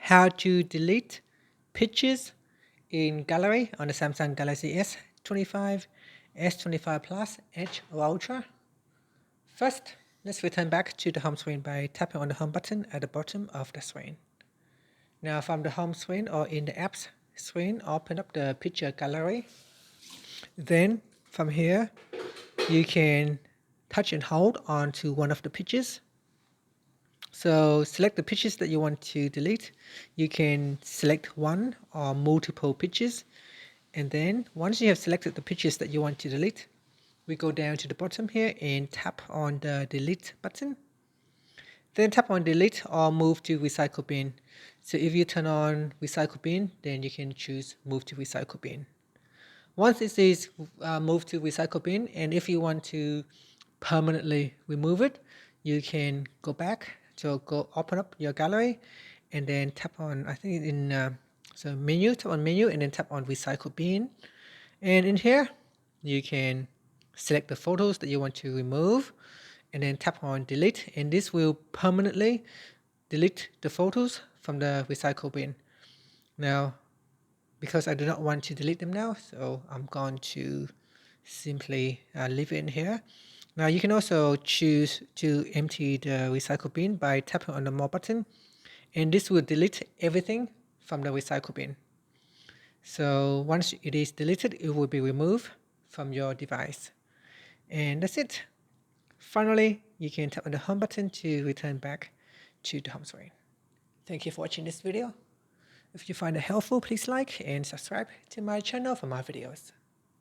how to delete pictures in gallery on the Samsung Galaxy S25, S25 Plus, Edge or Ultra. First, let's return back to the home screen by tapping on the home button at the bottom of the screen. Now from the home screen or in the apps screen, open up the picture gallery. Then from here, you can touch and hold onto one of the pictures. So select the pictures that you want to delete. You can select one or multiple pictures. And then once you have selected the pictures that you want to delete, we go down to the bottom here and tap on the delete button. Then tap on delete or move to recycle bin. So if you turn on recycle bin, then you can choose move to recycle bin. Once it says move to recycle bin, and if you want to permanently remove it, you can go back. So go open up your gallery and then tap on, I think in so menu, tap on menu and then tap on recycle bin. And in here, you can select the photos that you want to remove and then tap on delete. And this will permanently delete the photos from the recycle bin. Now, because I do not want to delete them now, so I'm going to simply leave it in here. Now you can also choose to empty the recycle bin by tapping on the more button, and this will delete everything from the recycle bin. So once it is deleted, it will be removed from your device. And that's it. Finally, you can tap on the home button to return back to the home screen. Thank you for watching this video. If you find it helpful, please like and subscribe to my channel for more videos.